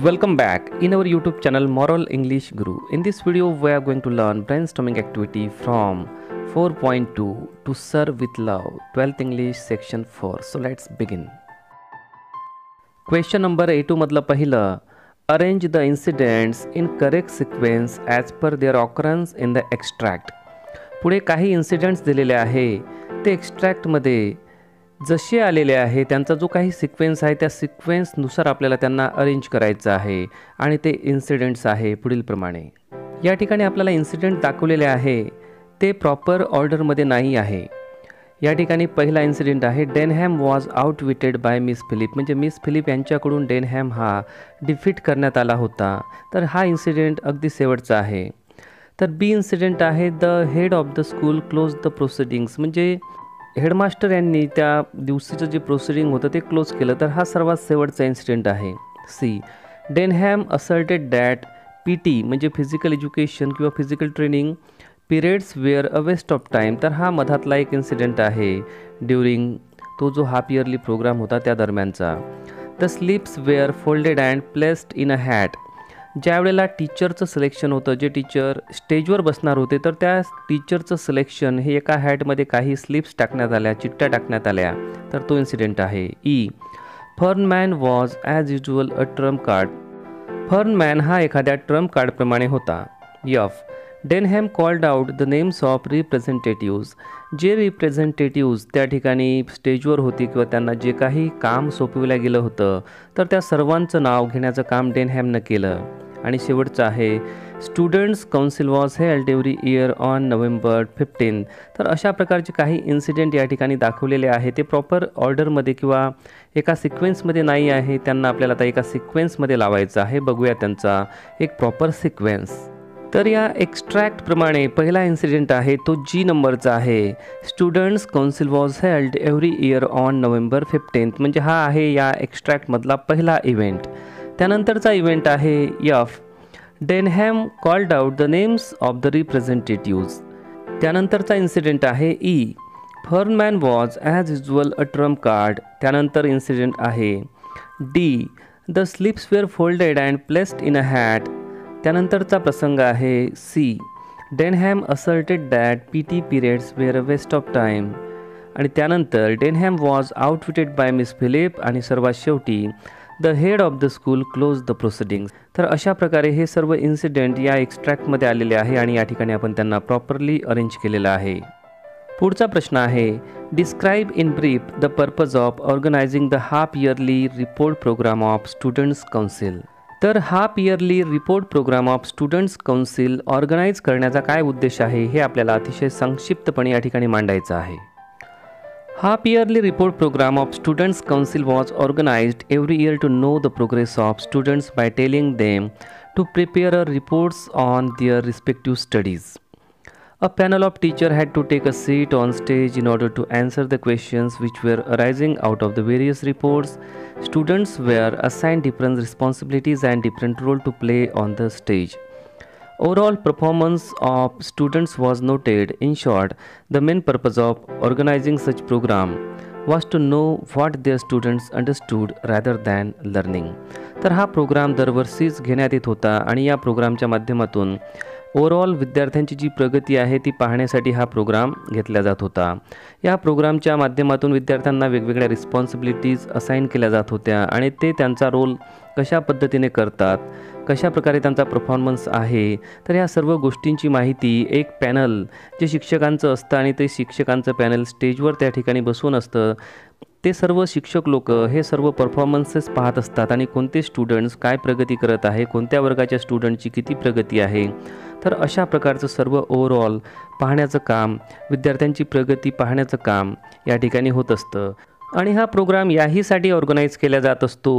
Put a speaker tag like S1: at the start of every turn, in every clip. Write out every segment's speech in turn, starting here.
S1: Welcome back in our YouTube channel Moral English Guru. In this video we are going to learn brainstorming activity from 4.2 to serve with love 12th English section 4. So let's begin. Question number 82 मधलं पहिलं, arrange the incidents in correct sequence as per their occurrence in the extract. पुढे काही incidents दिलेले आहे ते एक्स्ट्रॅक्टमध्ये जसे आलेले आहे त्यांचा जो काही सिक्वेन्स आहे त्या सिक्वेन्सनुसार आपल्याला त्यांना अरेंज करायचं आहे आणि ते इन्सिडेंट्स आहे पुढीलप्रमाणे. या ठिकाणी आपल्याला इन्सिडेंट दाखवलेले आहे ते प्रॉपर ऑर्डरमध्ये नाही आहे. या ठिकाणी पहिला इन्सिडेंट आहे Denham was outwitted by Miss Philip, म्हणजे मिस फिलिप यांच्याकडून डेनहॅम हा डिफीट करण्यात आला होता. तर हा इन्सिडेंट अगदी शेवटचा आहे. तर बी इन्सिडेंट आहे the head of the school close the proceedings, म्हणजे हेडमास्टर यांनी त्या दिवशीचं जे प्रोसिडिंग होतं ते क्लोज केलं. तर हा सर्वात शेवटचा इन्सिडेंट आहे. C Denham asserted that PT म्हणजे फिजिकल एज्युकेशन किंवा physical training periods were a waste of time. तर हा मधातला एक इन्सिडेंट आहे ड्युरिंग तो जो हाफ इयरली प्रोग्राम होता त्या दरम्यानचा. The slips were folded and placed in a hat, ज्या वेळेला टीचरचं सिलेक्शन होतं, जे टीचर स्टेजवर बसणार होते तर त्या टीचरचं सिलेक्शन हे एका हॅटमध्ये काही स्लिप्स टाकण्यात आल्या, चिठ्ठ्या टाकण्यात आल्या. तर तो इन्सिडेंट आहे. E Fernman was as usual a trump card, Fernman हा एखाद्या ट्रम्प कार्डप्रमाणे होता. F Denham called out the names of representatives, जे रिप्रेझेंटेटिव्ज त्या ठिकाणी स्टेजवर होती किंवा त्यांना जे काही काम सोपविलं गेलं होतं तर त्या सर्वांचं नाव घेण्याचं काम डेनहॅमनं केलं. आणि शेवटचं आहे students council was held every year on November 15. तर अशा प्रकारचे काही इन्सिडेंट या ठिकाणी दाखवलेले आहे. ते प्रॉपर ऑर्डरमध्ये किंवा एका सिक्वेन्समध्ये नाही आहे. त्यांना आपल्याला आता एका सिक्वेन्समध्ये लावायचं आहे. बघूया त्यांचा एक प्रॉपर सिक्वेन्स. तर या एक्स्ट्रॅक्टप्रमाणे पहिला इन्सिडेंट आहे तो जी नंबरचा आहे. Students council was held every year on November 15, म्हणजे हा आहे या एक्स्ट्रॅक्टमधला पहिला इव्हेंट. त्यानंतरचा इव्हेंट आहे F Denham called out the names of the representatives. त्यानंतरचा इन्सिडेंट आहे E Fernman was as usual a trump card. त्यानंतर इन्सिडेंट आहे D the slips were folded and placed in a hat. त्यानंतरचा प्रसंग आहे C Denham asserted that PT periods were a waste of time. आणि त्यानंतर Denham was outwitted by Miss Philip. आणि सर्वात शेवटी the head of the school close the proceedings. तर अशा प्रकारे हे सर्व इन्सिडेंट या एक्स्ट्रॅक्टमध्ये आलेले आहे आणि या ठिकाणी आपण त्यांना प्रॉपरली अरेंज केलेलं आहे. पुढचा प्रश्न आहे describe in brief the purpose of organising the half yearly report programme of students council. तर half yearly report programme of students council organise करण्याचा काय उद्देश आहे हे आपल्याला अतिशय संक्षिप्तपणे या ठिकाणी मांडायचं आहे. Half yearly report programme of students council was organized every year to know the progress of students by telling them to prepare a reports on their respective studies. A panel of teachers had to take a seat on stage in order to answer the questions which were arising out of the various reports. Students were assigned different responsibilities and different role to play on the stage. Overall performance of students was noted. In short, the main purpose of organizing such program was to know what their students understood rather than learning. तर हा programme दरवर्षीच घेण्यात येत होता आणि या प्रोग्रामच्या माध्यमातून overall विद्यार्थ्यांची जी प्रगती आहे ती पाहण्यासाठी हा प्रोग्राम घेतला जात होता. या प्रोग्रामच्या माध्यमातून विद्यार्थ्यांना वेगवेगळ्या रिस्पॉन्सिबिलिटीज असाइन केल्या जात होत्या आणि ते त्यांचा रोल कशा पद्धतीने करतात, कशा प्रकारे त्यांचा परफॉर्मन्स आहे. तर या सर्व गोष्टींची माहिती एक पॅनल जे शिक्षकांचं असतं आणि ते शिक्षकांचं पॅनल स्टेजवर त्या ठिकाणी बसून असतं. ते सर्व शिक्षक लोक हे सर्व परफॉर्मन्सेस पाहत असतात आणि कोणते स्टुडंट्स काय प्रगती करत आहे, कोणत्या वर्गाच्या स्टुडंटची किती प्रगती आहे. तर अशा प्रकारचं सर्व ओव्हरऑल पाहण्याचं काम, विद्यार्थ्यांची प्रगती पाहण्याचं काम या ठिकाणी होत असतं. आणि हा प्रोग्राम याहीसाठी ऑर्गनाईज केला जात असतो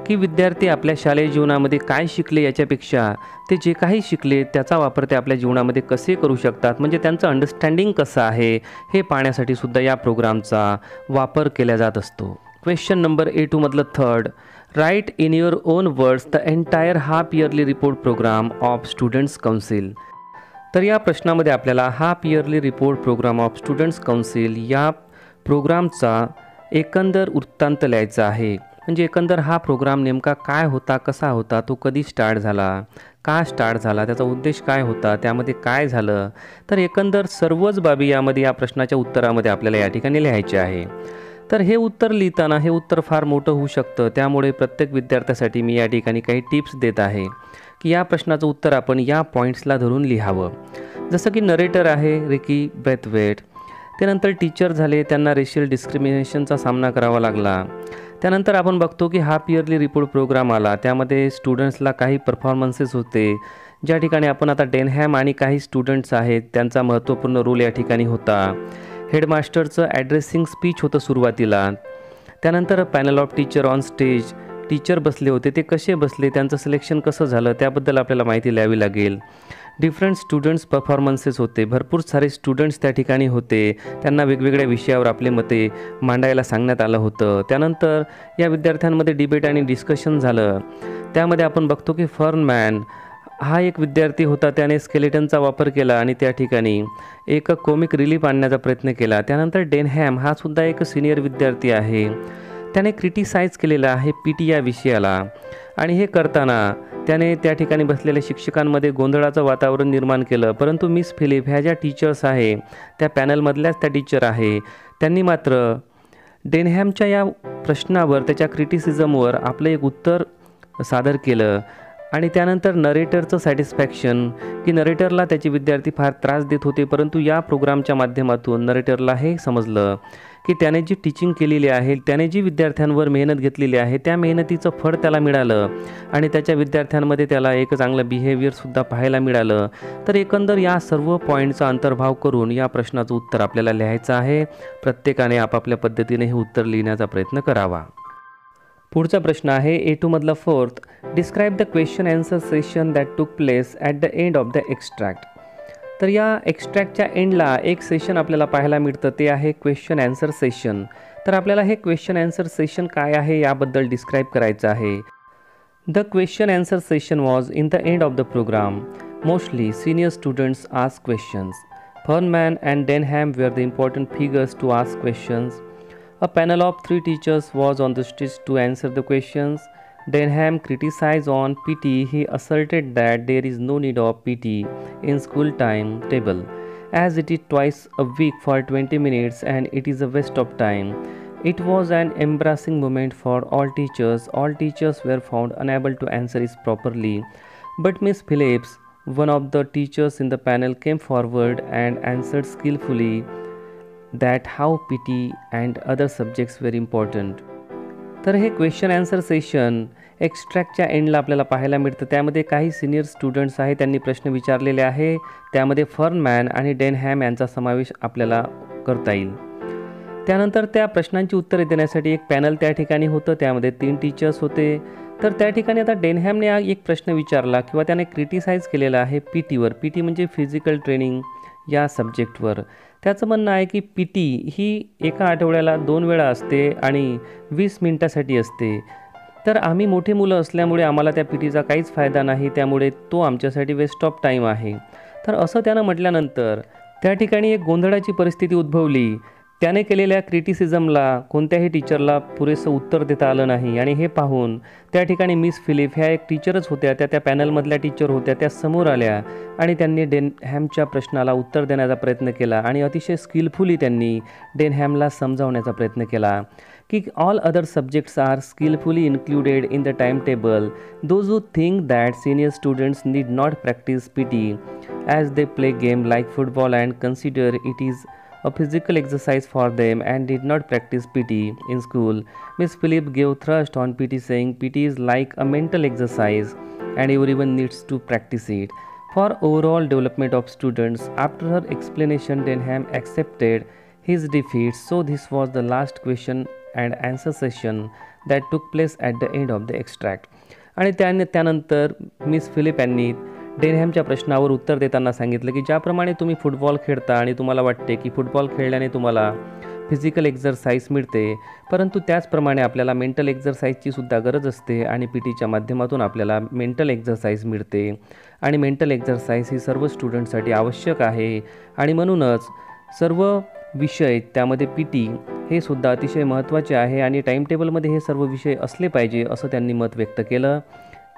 S1: की विद्यार्थी आपल्या शालेय जीवनामध्ये काय शिकले याच्यापेक्षा ते जे काही शिकले त्याचा वापर ते आपल्या जीवनामध्ये कसे करू शकतात, म्हणजे त्यांचं अंडरस्टँडिंग कसं आहे हे पाहण्यासाठी सुद्धा या प्रोग्रामचा वापर केला जात असतो. क्वेश्चन नंबर 82 मधलं third, write in your own words the entire half yearly report programme of students council. तर या प्रश्नामध्ये आपल्याला half yearly report programme of students council या प्रोग्रामचा एकंदर वृत्तांत लिहायचा आहे. म्हणजे एकंदर हा प्रोग्राम नेमका काय होता, कसा होता, तो कधी स्टार्ट झाला, का स्टार्ट झाला, त्याचा उद्देश काय होता, त्यामध्ये काय झालं, तर एकंदर सर्वच बाबी यामध्ये या प्रश्नाच्या उत्तरामध्ये आपल्याला या ठिकाणी लिहायचे आहे. तर हे उत्तर लिहिताना हे उत्तर फार मोठं होऊ शकतं, त्यामुळे प्रत्येक विद्यार्थ्यासाठी मी या ठिकाणी काही टिप्स देत आहे की या प्रश्नाचं उत्तर आपण या पॉईंट्सला धरून लिहावं. जसं की नरेटर आहे रिकी ब्रेथवेट, त्यानंतर टीचर झाले, त्यांना रेशियल डिस्क्रिमिनेशनचा सामना करावा लागला. त्यानंतर आपण बघतो की हाफ इयरली रिपोर्ट प्रोग्राम आला, त्यामध्ये स्टुडंट्सला काही परफॉर्मन्सेस होते, ज्या ठिकाणी आपण आता डेनहॅम आणि काही स्टुडंट्स आहेत त्यांचा महत्त्वपूर्ण रोल या ठिकाणी होता. हेडमास्टरचं ॲड्रेसिंग स्पीच होतं सुरुवातीला. त्यानंतर panel of teacher on stage, teacher बसले होते, ते कसे बसले, त्यांचं सिलेक्शन कसं झालं त्याबद्दल आपल्याला माहिती लिहावी लागेल. डिफरंट स्टुडंट्स परफॉर्मन्सेस होते, भरपूर सारे स्टुडंट्स त्या ठिकाणी होते, त्यांना वेगवेगळ्या विषयावर आपले मते मांडायला सांगण्यात आलं होतं. त्यानंतर या विद्यार्थ्यांमध्ये डिबेट आणि डिस्कशन झालं. त्यामध्ये आपण बघतो की फर्नमॅन हा एक विद्यार्थी होता, त्याने स्केलेटनचा वापर केला आणि त्या ठिकाणी एक कॉमिक रिलीफ आणण्याचा प्रयत्न केला. त्यानंतर डेनहॅम हा सुद्धा एक सिनियर विद्यार्थी आहे, त्याने क्रिटिसाइज केलेलं आहे PT या विषयाला आणि हे करताना त्याने त्या ठिकाणी बसलेल्या शिक्षकांमध्ये गोंधळाचं वातावरण निर्माण केलं. परंतु मिस फिलिप ह्या ज्या टीचर्स आहे त्या पॅनलमधल्याच त्या टीचर आहे, त्यांनी मात्र डेनहॅमच्या या प्रश्नावर, त्याच्या क्रिटिसिझमवर आपलं एक उत्तर सादर केलं. आणि त्यानंतर नरेटरचं सॅटिस्फॅक्शन, की नरेटरला त्याचे विद्यार्थी फार त्रास देत होते, परंतु या प्रोग्रामच्या माध्यमातून नरेटरला हे समजलं की त्याने जी टीचिंग केलेली आहे, त्याने जी विद्यार्थ्यांवर मेहनत घेतलेली आहे, त्या मेहनतीचं फळ त्याला मिळालं आणि त्याच्या विद्यार्थ्यांमध्ये त्याला एक चांगलं बिहेवियरसुद्धा पाहायला मिळालं. तर एकंदर या सर्व पॉईंटचा अंतर्भाव करून या प्रश्नाचं उत्तर आपल्याला लिहायचं आहे. प्रत्येकाने आपापल्या पद्धतीने हे उत्तर लिहिण्याचा प्रयत्न करावा. पुढचा प्रश्न आहे A2 मधला 4th, describe the question answer session that took place at the end of the extract. तर या एक्स्ट्रॅक्टच्या एंडला एक सेशन आपल्याला पाहायला मिळतं, ते आहे क्वेश्चन आन्सर सेशन. तर आपल्याला हे क्वेश्चन आन्सर सेशन काय आहे याबद्दल डिस्क्राईब करायचं आहे. The question answer session was in the end of the programme. Mostly senior students ask questions. Fernman and Denham were the important figures to ask questions. A panel of 3 teachers was on the stage to answer the questions. Denham criticized on PT. He asserted that there is no need of PT in school timetable, as it is twice a week for 20 minutes and it is a waste of time. It was an embarrassing moment for all teachers. All teachers were found unable to answer it properly. But Miss Phillips, one of the teachers in the panel, came forward and answered skillfully that how PT and other subjects were important. तर हे question answer session एक्स्ट्रॅक्टच्या एंडला आपल्याला पाहायला मिळतं. त्यामध्ये काही senior students आहेत, त्यांनी प्रश्न विचारलेले आहे. त्यामध्ये फर्नमॅन आणि डेनहॅम यांचा समावेश आपल्याला करता येईल. त्यानंतर त्या प्रश्नांची उत्तरे देण्यासाठी एक पॅनल त्या ठिकाणी होतं, त्यामध्ये 3 टीचर्स होते. तर त्या ठिकाणी आता डेनहॅमने एक प्रश्न विचारला किंवा त्याने क्रिटिसाइज केलेलं आहे PTवर. PT म्हणजे फिजिकल ट्रेनिंग या सब्जेक्टवर. त्याचं म्हणणं आहे की PT ही एका आठवड्याला 2 वेळा असते आणि 20 मिनिटासाठी असते. तर आम्ही मोठी मुलं असल्यामुळे आम्हाला त्या PTचा काहीच फायदा नाही, त्यामुळे तो आमच्यासाठी वेस्ट ऑफ टाईम आहे. तर असं त्यानं म्हटल्यानंतर त्या ठिकाणी एक गोंधळाची परिस्थिती उद्भवली. त्याने केलेल्या क्रिटिसिझमला कोणत्याही टीचरला पुरेसं उत्तर देता आलं नाही आणि हे पाहून त्या ठिकाणी मिस फिलिप ह्या एक टीचरच होत्या, त्या पॅनलमधल्या टीचर होत्या, त्या समोर आल्या आणि त्यांनी डेनहॅमच्या प्रश्नाला उत्तर देण्याचा प्रयत्न केला आणि अतिशय स्किलफुली त्यांनी डेनहॅमला समजावण्याचा प्रयत्न केला की all other subjects are skilfully included in the time table. Those who think that senior students need not practise PT as they play game like football and consider it is a physical exercise for them and did not practice PT in school. Miss Philip gave thrust on PT, saying PT is like a mental exercise and everyone needs to practice it for overall development of students. After her explanation, Denham accepted his defeat. So this was the last question and answer session that took place at the end of the extract. आणि त्यानंतर miss Philip यांनी डेनहॅमच्या प्रश्नावर उत्तर देताना सांगितलं की ज्याप्रमाणे तुम्ही फुटबॉल खेळता आणि तुम्हाला वाटते की फुटबॉल खेळल्याने तुम्हाला फिजिकल एक्झरसाइज मिळते, परंतु त्याचप्रमाणे आपल्याला मेंटल एक्झरसाइजची सुद्धा गरज असते आणि PTच्या माध्यमातून आपल्याला मेंटल एक्झरसाइज मिळते आणि मेंटल एक्झरसाइज ही सर्व स्टुडंटसाठी आवश्यक आहे आणि म्हणूनच सर्व विषय त्यामध्ये PT हे सुद्धा अतिशय महत्त्वाचे आहे आणि टाईमटेबलमध्ये हे सर्व विषय असले पाहिजे असं त्यांनी मत व्यक्त केलं.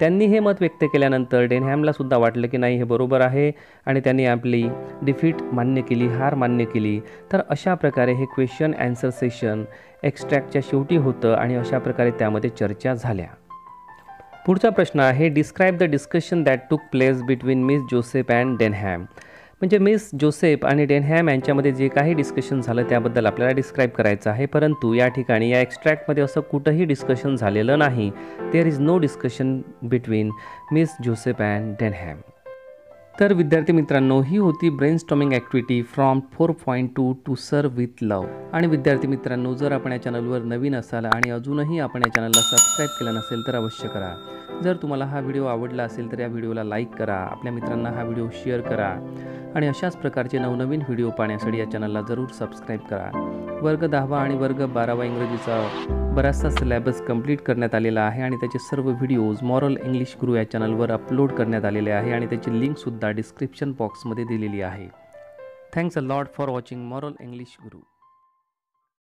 S1: त्यांनी हे मत व्यक्त केल्यानंतर डेनहॅमला सुद्धा वाटलं की नाही हे बरोबर आहे आणि त्यांनी आपली डिफीट मान्य केली, हार मान्य केली. तर अशा प्रकारे हे क्वेश्चन ॲन्सर सेशन एक्स्ट्रॅक्टच्या शेवटी होतं आणि अशा प्रकारे त्यामध्ये चर्चा झाल्या. पुढचा प्रश्न आहे describe the discussion that took place between miss Joseph and Denham. म्हणजे मिस जोसेफ आणि डेनहॅम यांच्यामध्ये जे काही डिस्कशन झालं त्याबद्दल आपल्याला डिस्क्राईब करायचं आहे. परंतु या ठिकाणी या एक्स्ट्रॅक्टमध्ये असं कुठंही डिस्कशन झालेलं नाही. There is no discussion between miss Joseph and Denham. तर विद्यार्थी मित्रांनो, ही होती brainstorming activity from 4.2 to sir with love. आणि विद्यार्थी मित्रांनो, जर आपण या चॅनलवर नवीन असाल आणि अजूनही आपण या चॅनलला सबस्क्राईब केलं नसेल तर अवश्य करा. जर तुम्हाला हा व्हिडिओ आवडला असेल तर या व्हिडिओला लाईक करा, आपल्या मित्रांना हा व्हिडिओ शेअर करा आणि अशाच प्रकारचे नवनवीन व्हिडिओ पाहण्यासाठी या चॅनलला जरूर सबस्क्राईब करा. वर्ग 10वा आणि वर्ग 12वा इंग्रजीचा बराचसा सिलेबस कंप्लीट करण्यात आलेला आहे आणि त्याचे सर्व व्हिडिओज मॉरल इंग्लिश गुरु या चॅनलवर अपलोड करण्यात आलेले आहे आणि त्याची लिंकसुद्धा डिस्क्रिप्शन बॉक्समध्ये दिलेली आहे. Thanks a lot for watching moral English Guru.